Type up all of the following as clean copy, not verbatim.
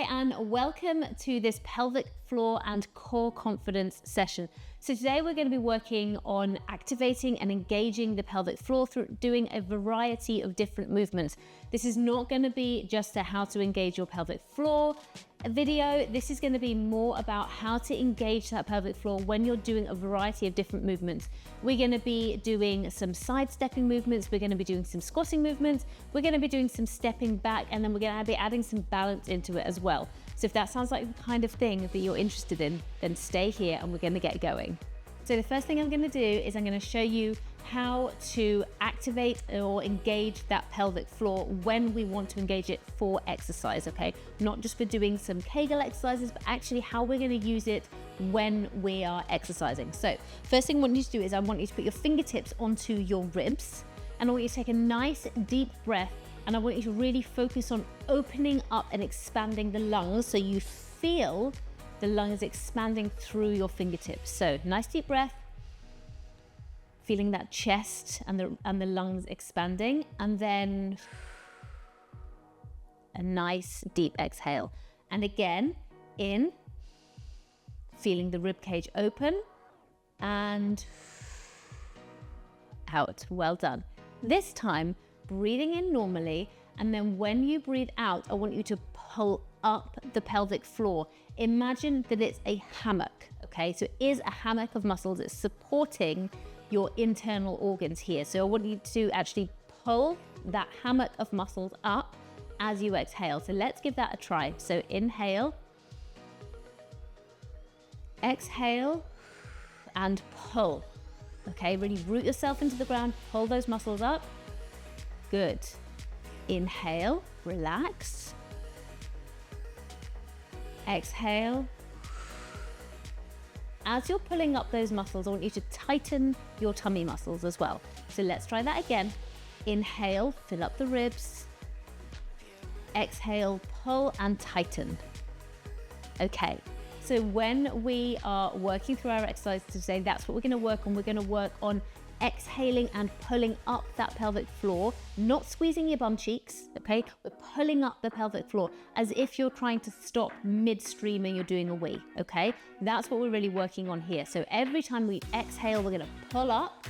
Hi, and welcome to this pelvic floor and core confidence session. So today we're going to be working on activating and engaging the pelvic floor through doing a variety of different movements. This is not going to be just a how to engage your pelvic floor video. This is going to be more about how to engage that pelvic floor when you're doing a variety of different movements. We're going to be doing some sidestepping movements. We're going to be doing some squatting movements. We're going to be doing some stepping back, and then we're going to be adding some balance into it as well. So if that sounds like the kind of thing that you're interested in, then stay here and we're going to get going. So the first thing I'm going to do is I'm going to show you how to activate or engage that pelvic floor when we want to engage it for exercise, okay? Not just for doing some kegel exercises, but actually how we're going to use it when we are exercising. So first thing I want you to do is I want you to put your fingertips onto your ribs, and I want you to take a nice deep breath, and I want you to really focus on opening up and expanding the lungs so you feel the lungs expanding through your fingertips. So nice deep breath, feeling that chest and the lungs expanding, and then a nice deep exhale. And again, in, feeling the rib cage open, and out. Well done. This time, breathing in normally, and then when you breathe out, I want you to pull up the pelvic floor. Imagine that it's a hammock, okay? So it is a hammock of muscles. It's supporting your internal organs here. So I want you to actually pull that hammock of muscles up as you exhale. So let's give that a try. So inhale, exhale, and pull. Okay, really root yourself into the ground, pull those muscles up. Good. Inhale, relax. Exhale. As you're pulling up those muscles, I want you to tighten your tummy muscles as well. So let's try that again. Inhale, fill up the ribs. Exhale, pull and tighten. Okay, so when we are working through our exercise today, that's what we're going to work on. We're going to work on exhaling and pulling up that pelvic floor, not squeezing your bum cheeks, okay? We're pulling up the pelvic floor as if you're trying to stop midstream and you're doing a wee, okay? That's what we're really working on here. So every time we exhale, we're gonna pull up,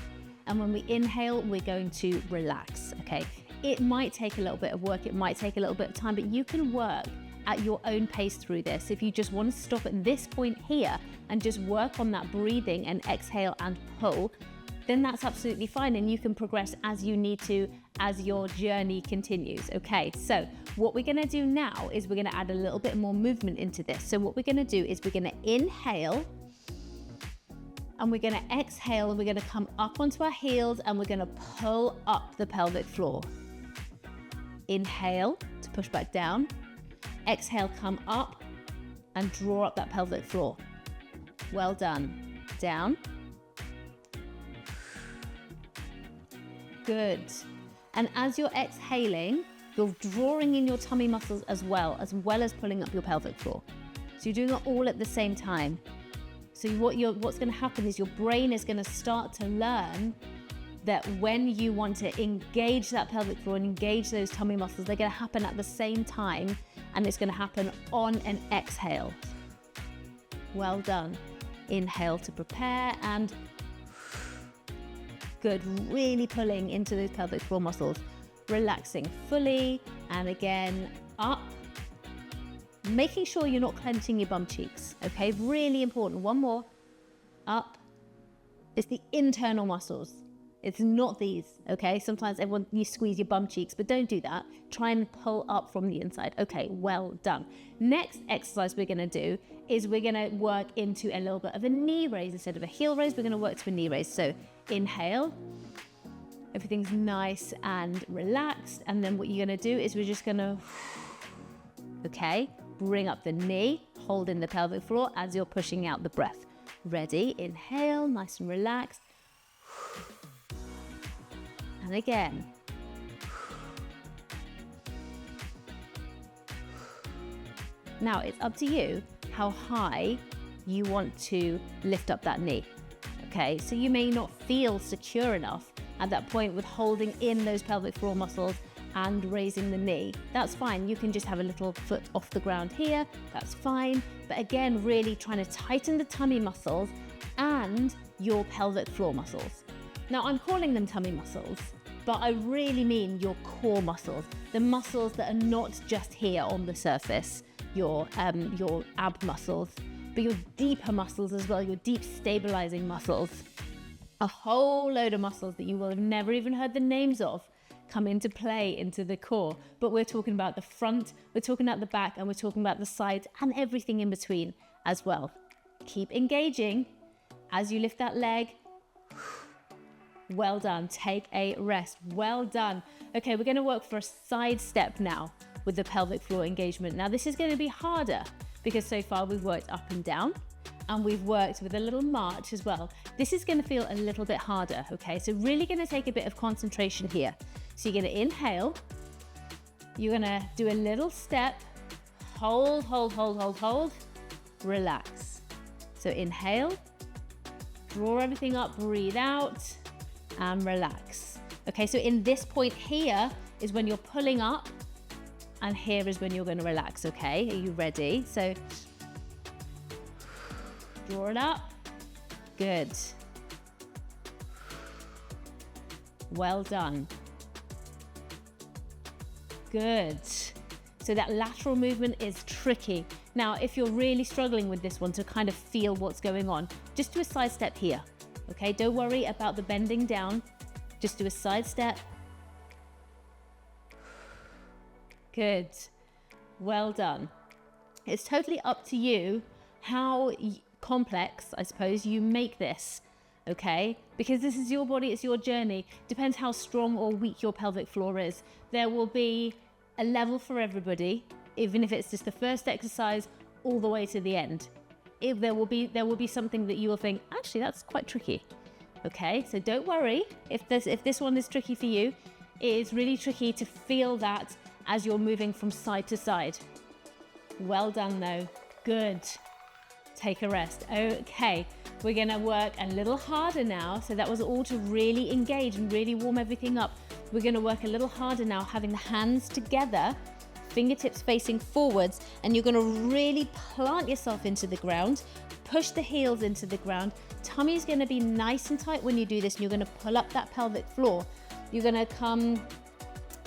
and when we inhale, we're going to relax, okay? It might take a little bit of work, it might take a little bit of time, but you can work at your own pace through this. If you just want to stop at this point here and just work on that breathing and exhale and pull, then that's absolutely fine, and you can progress as you need to as your journey continues. Okay, so what we're gonna do now is we're gonna add a little bit more movement into this. So what we're gonna do is we're gonna inhale, and we're gonna exhale, and we're gonna come up onto our heels, and we're gonna pull up the pelvic floor. Inhale to push back down. Exhale, come up and draw up that pelvic floor. Well done. Down. Good. And as you're exhaling, you're drawing in your tummy muscles as well as pulling up your pelvic floor. So you're doing it all at the same time. So what's going to happen is your brain is going to start to learn that when you want to engage that pelvic floor and engage those tummy muscles, they're going to happen at the same time, and it's going to happen on an exhale. Well done. Inhale to prepare, and good, really pulling into those pelvic floor muscles, relaxing fully, and again, up. Making sure you're not clenching your bum cheeks, okay? Really important. One more, up. It's the internal muscles. It's not these, okay? Sometimes you squeeze your bum cheeks, but don't do that. Try and pull up from the inside. Okay, well done. Next exercise we're gonna do is we're gonna work into a little bit of a knee raise. Instead of a heel raise, we're gonna work to a knee raise. So inhale, everything's nice and relaxed. And then what you're gonna do is we're just gonna, okay, bring up the knee, hold in the pelvic floor as you're pushing out the breath. Ready, inhale, nice and relaxed. And again. Now it's up to you how high you want to lift up that knee. Okay, so you may not feel secure enough at that point with holding in those pelvic floor muscles and raising the knee. That's fine. You can just have a little foot off the ground here. That's fine. But again, really trying to tighten the tummy muscles and your pelvic floor muscles. Now, I'm calling them tummy muscles, but I really mean your core muscles, the muscles that are not just here on the surface, your ab muscles, but your deeper muscles as well, your deep stabilizing muscles. A whole load of muscles that you will have never even heard the names of come into play into the core. But we're talking about the front, we're talking about the back, and we're talking about the sides and everything in between as well. Keep engaging as you lift that leg. Well done. Take a rest. Well done. Okay, we're going to work for a side step now with the pelvic floor engagement. Now, this is going to be harder because so far we've worked up and down and we've worked with a little march as well. This is going to feel a little bit harder, okay? So really going to take a bit of concentration here. So you're going to inhale. You're going to do a little step. Hold, hold, hold, hold, hold. Relax. So inhale. Draw everything up. Breathe out. And relax. Okay, so in this point here is when you're pulling up, and here is when you're going to relax. Okay, are you ready? So draw it up. Good. Well done. Good. So that lateral movement is tricky. Now, if you're really struggling with this one to kind of feel what's going on, just do a side step here. Okay, don't worry about the bending down. Just do a side step. Good. Well done. It's totally up to you how complex, I suppose, you make this. Okay, because this is your body, it's your journey. Depends how strong or weak your pelvic floor is. There will be a level for everybody, even if it's just the first exercise all the way to the end. If there will be something that you will think, actually, that's quite tricky. Okay, so don't worry if this one is tricky for you. It is really tricky to feel that as you're moving from side to side. Well done though. Good. Take a rest. Okay, we're gonna work a little harder now. So that was all to really engage and really warm everything up. We're gonna work a little harder now, having the hands together, fingertips facing forwards, and you're gonna really plant yourself into the ground, push the heels into the ground. Tummy's gonna be nice and tight when you do this, and you're gonna pull up that pelvic floor. You're gonna come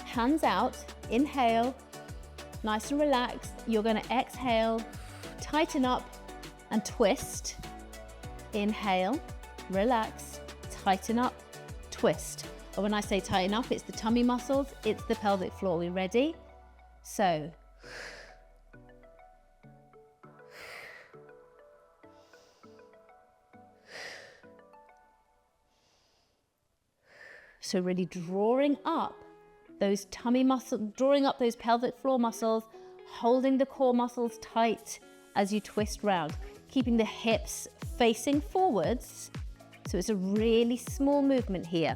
hands out, inhale, nice and relaxed. You're gonna exhale, tighten up and twist. Inhale, relax, tighten up, twist. But when I say tighten up, it's the tummy muscles, it's the pelvic floor. We ready? So, really drawing up those tummy muscles, drawing up those pelvic floor muscles, holding the core muscles tight as you twist round, keeping the hips facing forwards. So it's a really small movement here.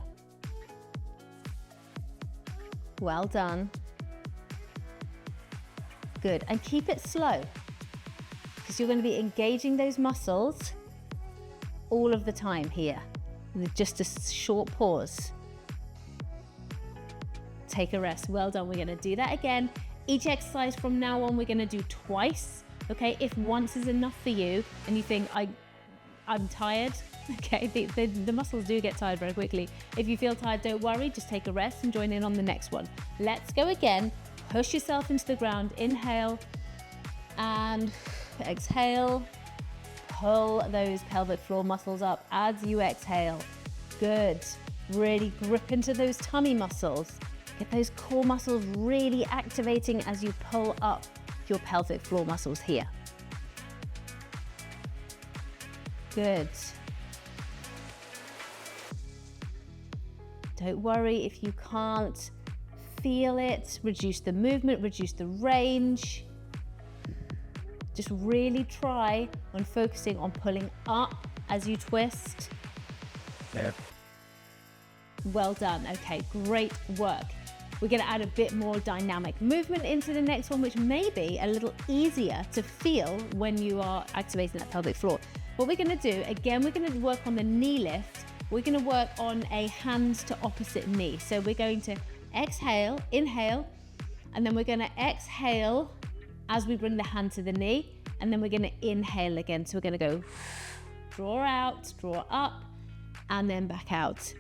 Well done. Good, and keep it slow because you're going to be engaging those muscles all of the time here. With just a short pause. Take a rest. Well done. We're going to do that again. Each exercise from now on, we're going to do twice. Okay, if once is enough for you and you think I'm tired, okay, the muscles do get tired very quickly. If you feel tired, don't worry, just take a rest and join in on the next one. Let's go again. Push yourself into the ground. Inhale and exhale. Pull those pelvic floor muscles up as you exhale. Good. Really grip into those tummy muscles. Get those core muscles really activating as you pull up your pelvic floor muscles here. Good. Don't worry if you can't feel it. Reduce the movement, reduce the range. Just really try on focusing on pulling up as you twist. Yep. Well done. Okay, great work. We're going to add a bit more dynamic movement into the next one, which may be a little easier to feel when you are activating that pelvic floor. What we're going to do, again, we're going to work on the knee lift. We're going to work on a hand to opposite knee. So we're going to exhale, inhale, and then we're gonna exhale as we bring the hand to the knee, and then we're gonna inhale again. So we're gonna go draw out, draw up, and then back out.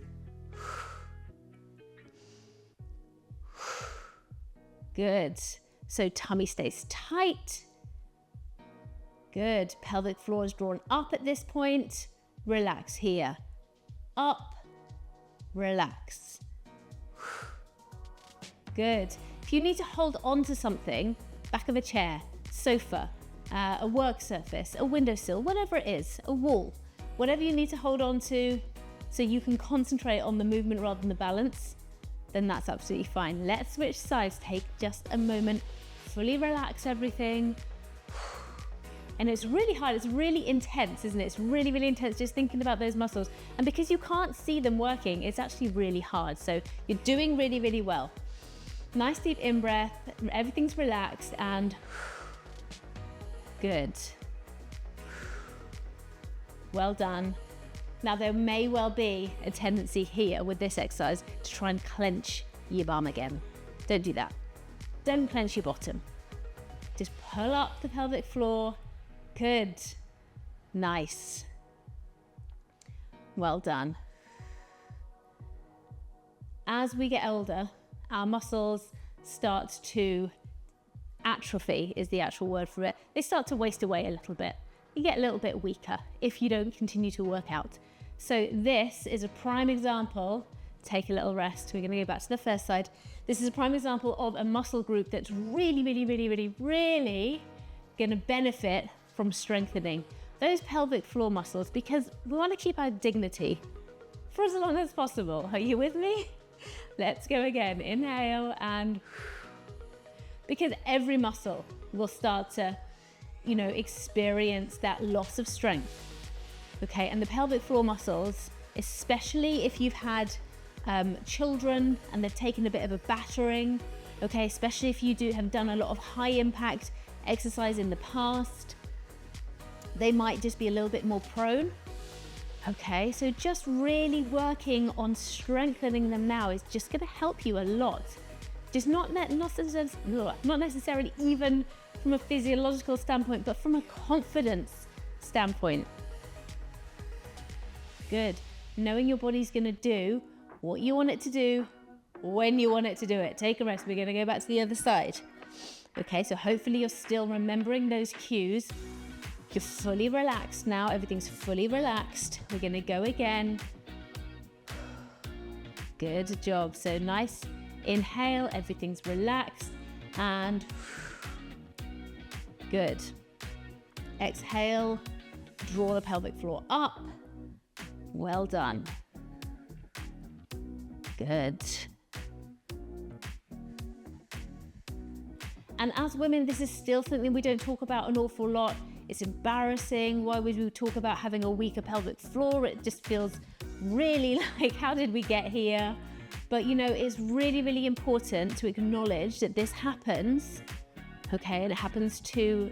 Good. So tummy stays tight. Good. Pelvic floor is drawn up at this point. Relax here. Up, relax. Good. If you need to hold on to something, back of a chair, sofa, a work surface, a windowsill, whatever it is, a wall, whatever you need to hold on to so you can concentrate on the movement rather than the balance, then that's absolutely fine. Let's switch sides. Take just a moment, fully relax everything. And it's really hard, it's really intense, isn't it? It's really, really intense just thinking about those muscles. And because you can't see them working, it's actually really hard. So you're doing really, really well. Nice deep in-breath, everything's relaxed and good. Well done. Now there may well be a tendency here with this exercise to try and clench your bum again. Don't do that. Don't clench your bottom. Just pull up the pelvic floor. Good. Nice. Well done. As we get older, our muscles start to atrophy, is the actual word for it. They start to waste away a little bit. You get a little bit weaker if you don't continue to work out. So this is a prime example. Take a little rest. We're going to go back to the first side. This is a prime example of a muscle group that's really, really, really, really, really going to benefit from strengthening those pelvic floor muscles, because we want to keep our dignity for as long as possible. Are you with me? Let's go again. Inhale, and because every muscle will start to, experience that loss of strength. Okay, and the pelvic floor muscles, especially if you've had children and they've taken a bit of a battering, okay, especially if you have done a lot of high impact exercise in the past, they might just be a little bit more prone. Okay, so just really working on strengthening them now is just going to help you a lot. Just not necessarily even from a physiological standpoint, but from a confidence standpoint. Good. Knowing your body's going to do what you want it to do when you want it to do it. Take a rest. We're going to go back to the other side. Okay, so hopefully you're still remembering those cues. You're fully relaxed now. Everything's fully relaxed. We're going to go again. Good job. So nice inhale. Everything's relaxed. And good. Exhale. Draw the pelvic floor up. Well done. Good. And as women, this is still something we don't talk about an awful lot. It's embarrassing. Why would we talk about having a weaker pelvic floor? It just feels really like, how did we get here? But it's really, really important to acknowledge that this happens, okay? And it happens to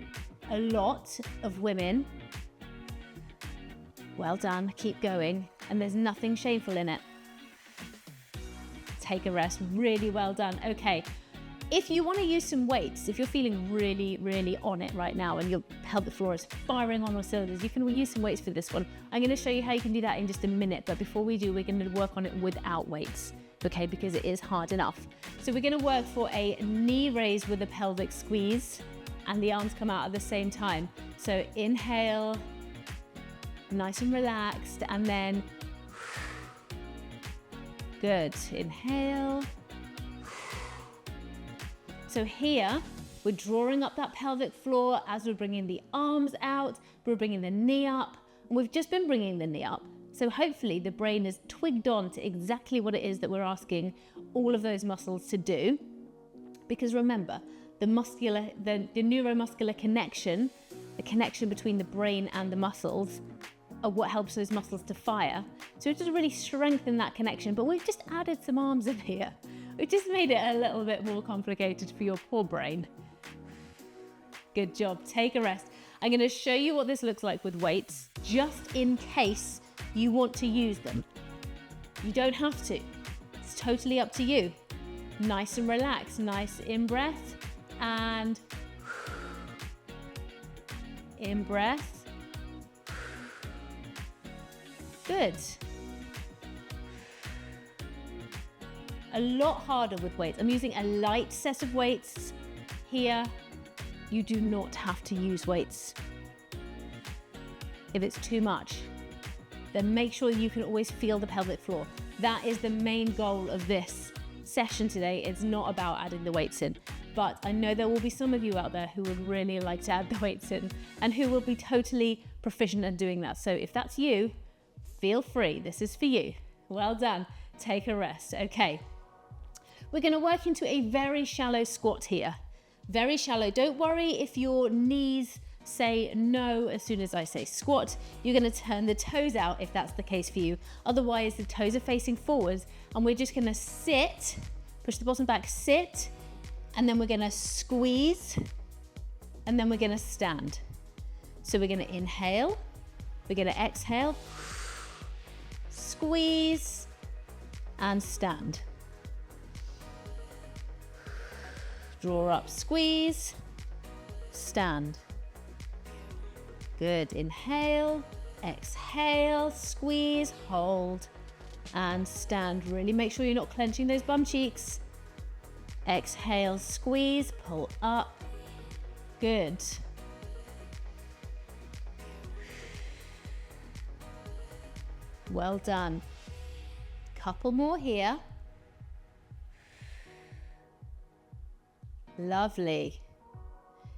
a lot of women. Well done, keep going. And there's nothing shameful in it. Take a rest, really well done. Okay, if you want to use some weights, if you're feeling really, really on it right now and your pelvic floor is firing on all cylinders, you can use some weights for this one. I'm going to show you how you can do that in just a minute, but before we do, we're going to work on it without weights, okay, because it is hard enough. So we're going to work for a knee raise with a pelvic squeeze, and the arms come out at the same time. So inhale, nice and relaxed, and then good. Inhale. So here, we're drawing up that pelvic floor as we're bringing the arms out, we're bringing the knee up, and we've just been bringing the knee up. So hopefully the brain has twigged on to exactly what it is that we're asking all of those muscles to do. Because remember, the neuromuscular connection, the connection between the brain and the muscles, are what helps those muscles to fire. So it does really strengthen that connection, but we've just added some arms in here. We've just made it a little bit more complicated for your poor brain. Good job, take a rest. I'm gonna show you what this looks like with weights, just in case you want to use them. You don't have to, it's totally up to you. Nice and relaxed, nice in-breath and in-breath. Good. A lot harder with weights. I'm using a light set of weights here. You do not have to use weights. If it's too much, then make sure you can always feel the pelvic floor. That is the main goal of this session today. It's not about adding the weights in, but I know there will be some of you out there who would really like to add the weights in and who will be totally proficient at doing that. So if that's you, feel free. This is for you. Well done. Take a rest. Okay. We're going to work into a very shallow squat here. Very shallow. Don't worry if your knees say no as soon as I say squat. You're going to turn the toes out if that's the case for you. Otherwise, the toes are facing forwards and we're just going to sit, push the bottom back, sit, and then we're going to squeeze, and then we're going to stand. So we're going to inhale, we're going to exhale, squeeze, and stand. Draw up, squeeze, stand. Good. Inhale, exhale, squeeze, hold, and stand. Really make sure you're not clenching those bum cheeks. Exhale, squeeze, pull up. Good. Well done. Couple more here. Lovely.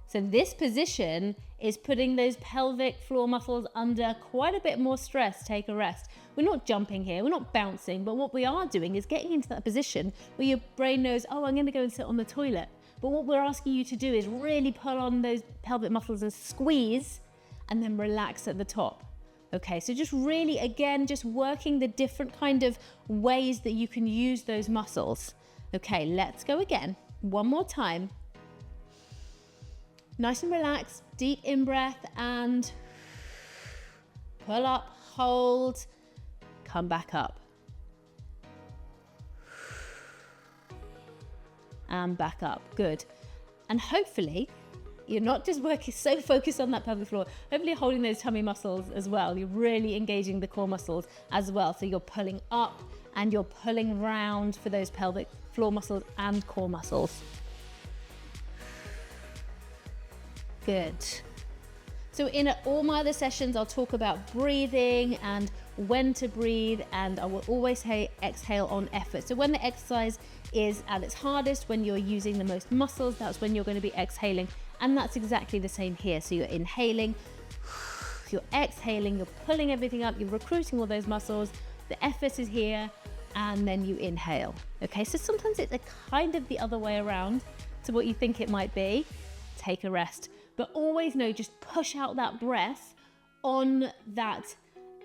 So this position is putting those pelvic floor muscles under quite a bit more stress. Take a rest. We're not jumping here, we're not bouncing, but what we are doing is getting into that position where your brain knows, oh, I'm going to go and sit on the toilet. But what we're asking you to do is really pull on those pelvic muscles and squeeze, and then relax at the top. Okay, so just really, again, just working the different kind of ways that you can use those muscles. Okay, let's go again. One more time. Nice and relaxed, deep in-breath, and pull up, hold, come back up. And back up, good. And hopefully, you're not just working so focused on that pelvic floor, hopefully holding those tummy muscles as well. You're really engaging the core muscles as well. So you're pulling up and you're pulling round for those pelvic floor muscles and core muscles. Good. So in all my other sessions, I'll talk about breathing and when to breathe, and I will always say exhale on effort. So when the exercise is at its hardest, when you're using the most muscles, that's when you're going to be exhaling. And that's exactly the same here. So you're inhaling, you're exhaling, you're pulling everything up, you're recruiting all those muscles. The effort is here, and then you inhale. Okay, so sometimes it's a kind of the other way around to what you think it might be. Take a rest. But always know, just push out that breath on that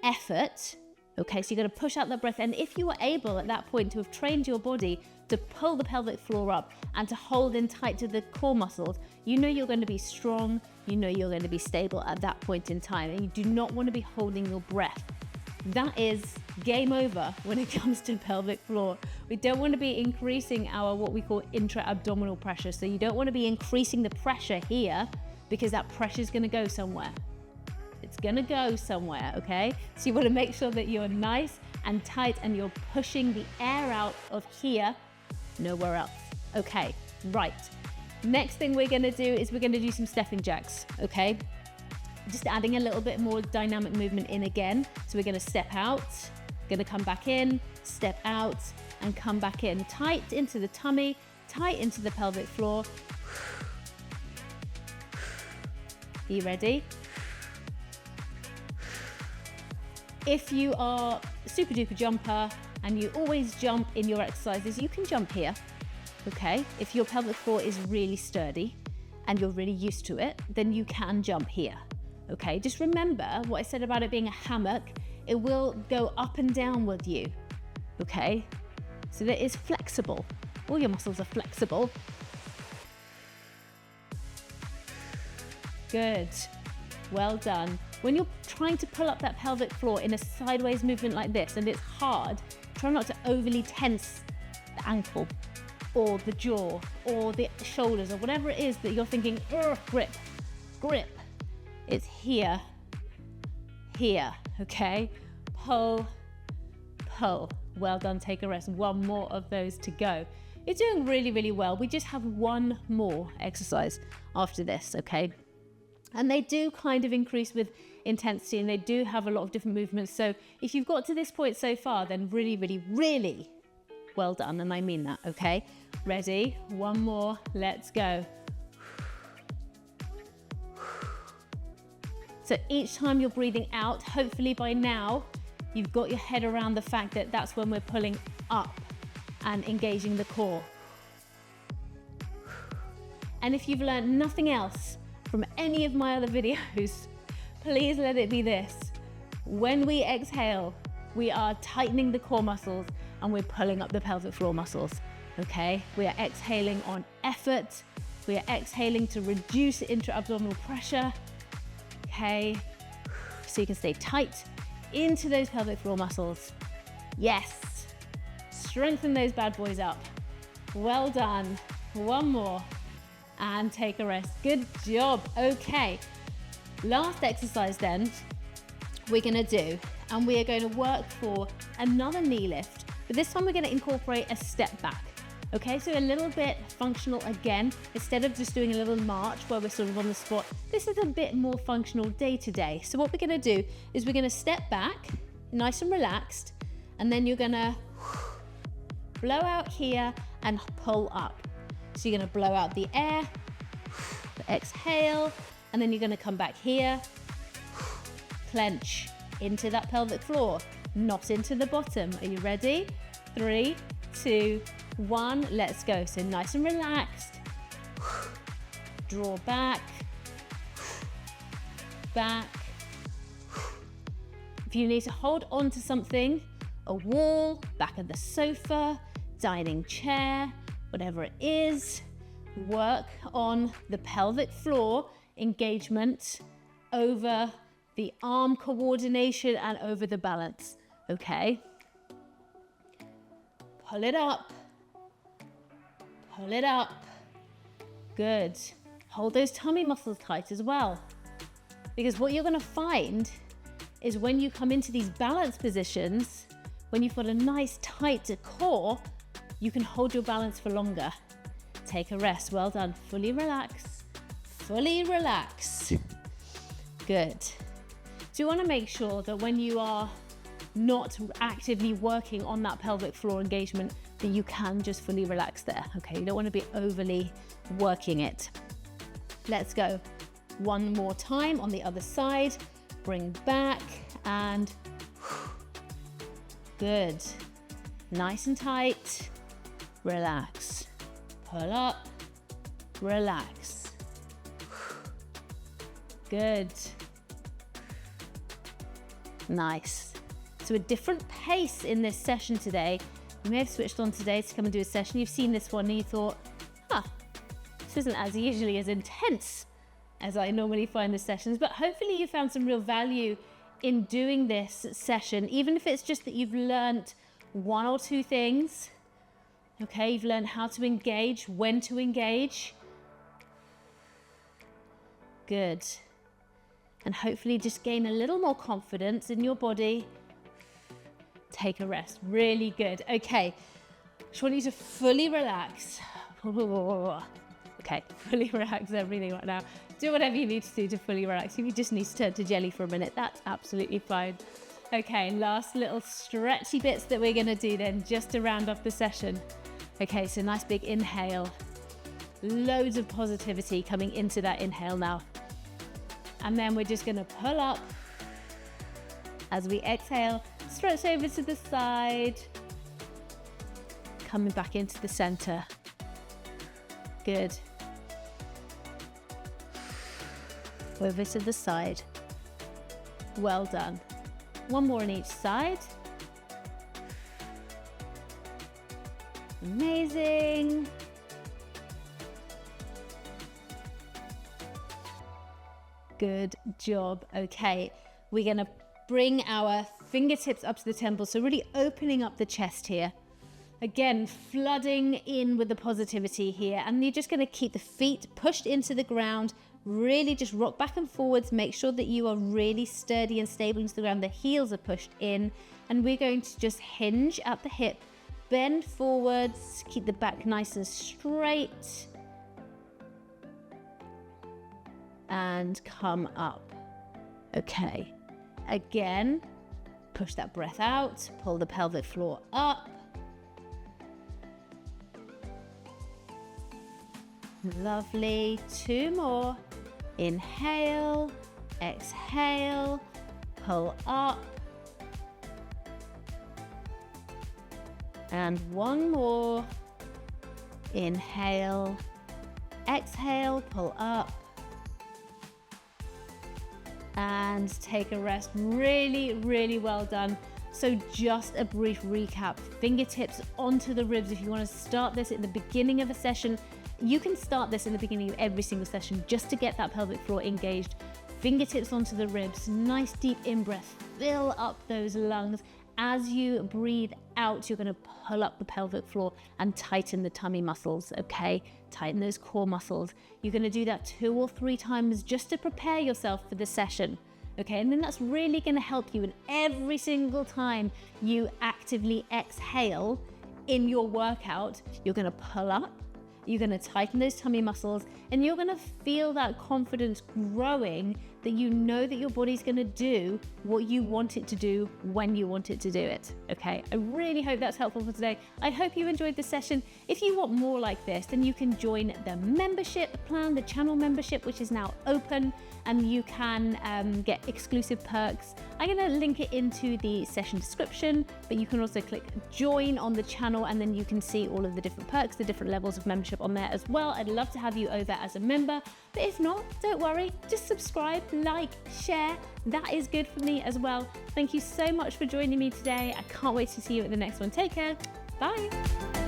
effort. Okay, so you're going to push out that breath. And if you are able at that point to have trained your body to pull the pelvic floor up and to hold in tight to the core muscles, you know you're going to be strong, you know you're going to be stable at that point in time. And you do not want to be holding your breath. That is game over when it comes to pelvic floor. We don't want to be increasing our what we call intra-abdominal pressure. So you don't want to be increasing the pressure here, because that pressure is going to go somewhere. It's going to go somewhere, okay? So you want to make sure that you're nice and tight and you're pushing the air out of here, nowhere else. Okay, right. Next thing we're going to do is we're going to do some stepping jacks, okay? Just adding a little bit more dynamic movement in again. So we're going to step out, going to come back in, step out, and come back in. Tight into the tummy, tight into the pelvic floor. Are you ready? If you are a super duper jumper and you always jump in your exercises, you can jump here, okay? If your pelvic floor is really sturdy and you're really used to it, then you can jump here, okay? Just remember what I said about it being a hammock. It will go up and down with you, okay? So that is flexible. All your muscles are flexible. Good. Well done. When you're trying to pull up that pelvic floor in a sideways movement like this, and it's hard, try not to overly tense the ankle. or the jaw or the shoulders or whatever it is that you're thinking, grip, grip. It's here, here, okay? Pull, pull. Well done, take a rest. One more of those to go. You're doing really, really well. We just have one more exercise after this, okay? And they do kind of increase with intensity, and they do have a lot of different movements. So if you've got to this point so far, then really, really, really well done. And I mean that, okay? Ready? One more, let's go. So each time you're breathing out, hopefully by now, you've got your head around the fact that that's when we're pulling up and engaging the core. And if you've learned nothing else from any of my other videos, please let it be this. When we exhale, we are tightening the core muscles and we're pulling up the pelvic floor muscles, okay? We are exhaling on effort. We are exhaling to reduce intra-abdominal pressure, okay? So you can stay tight into those pelvic floor muscles. Yes, strengthen those bad boys up. Well done. One more and take a rest. Good job. Okay, last exercise then we're gonna do, and we are going to work for another knee lift, but this time we're gonna incorporate a step back. Okay, so a little bit functional again. Instead of just doing a little march where we're sort of on the spot, this is a bit more functional day to day. So what we're gonna do is we're gonna step back, nice and relaxed, and then you're gonna blow out here and pull up. So you're gonna blow out the air, exhale, and then you're gonna come back here, clench into that pelvic floor, not into the bottom. Are you ready? 3, 2, 1, let's go. So nice and relaxed. Draw back, back. If you need to hold on to something, a wall, back of the sofa, dining chair, whatever it is, work on the pelvic floor engagement over the arm coordination and over the balance, okay? Pull it up, pull it up. Good. Hold those tummy muscles tight as well, because what you're gonna find is when you come into these balance positions, when you've got a nice tight core, you can hold your balance for longer. Take a rest. Well done. Fully relax. Fully relax. Good. So you want to make sure that when you are not actively working on that pelvic floor engagement, that you can just fully relax there. Okay, you don't want to be overly working it. Let's go. One more time on the other side. Bring back and good. Nice and tight. Relax. Pull up. Relax. Good. Nice. So a different pace in this session today. You may have switched on today to come and do a session. You've seen this one and you thought, this isn't as usually as intense as I normally find the sessions, but hopefully you found some real value in doing this session, even if it's just that you've learned one or two things. Okay, you've learned how to engage, when to engage. Good. And hopefully just gain a little more confidence in your body. Take a rest. Really good. Okay, just want you to fully relax. Okay, fully relax everything right now. Do whatever you need to do to fully relax. If you just need to turn to jelly for a minute, that's absolutely fine. Okay, last little stretchy bits that we're gonna do then, just to round off the session. Okay, so nice big inhale. Loads of positivity coming into that inhale now. And then we're just gonna pull up. As we exhale, stretch over to the side. Coming back into the center. Good. Over to the side. Well done. One more on each side. Amazing. Good job. Okay, we're gonna bring our fingertips up to the temple, so really opening up the chest here. Again, flooding in with the positivity here, and you're just going to keep the feet pushed into the ground, really just rock back and forwards, make sure that you are really sturdy and stable into the ground. The heels are pushed in, and we're going to just hinge at the hip, bend forwards, keep the back nice and straight, and come up. Okay, again, push that breath out, pull the pelvic floor up. Lovely, 2 more. Inhale, exhale, pull up. And 1 more. Inhale, exhale, pull up. And take a rest. Really, really well done. So just a brief recap. Fingertips onto the ribs. If you want to start this at the beginning of a session, you can start this in the beginning of every single session just to get that pelvic floor engaged. Fingertips onto the ribs, nice deep in-breath, fill up those lungs. As you breathe out, you're going to pull up the pelvic floor and tighten the tummy muscles, okay? Tighten those core muscles. You're going to do that 2 or 3 times just to prepare yourself for the session, okay? And then that's really going to help you. And every single time you actively exhale in your workout, you're going to pull up, you're going to tighten those tummy muscles, and you're going to feel that confidence growing that you know that your body's going to do what you want it to do when you want it to do it. Okay, I really hope that's helpful for today. I hope you enjoyed this session. If you want more like this, then you can join the membership plan, the channel membership, which is now open, and you can get exclusive perks. I'm going to link it into the session description, but you can also click join on the channel, and then you can see all of the different perks, the different levels of membership on there as well. I'd love to have you over as a member, but if not, don't worry, just subscribe, like, share. That is good for me as well. Thank you so much for joining me today. I can't wait to see you at the next one. Take care. Bye.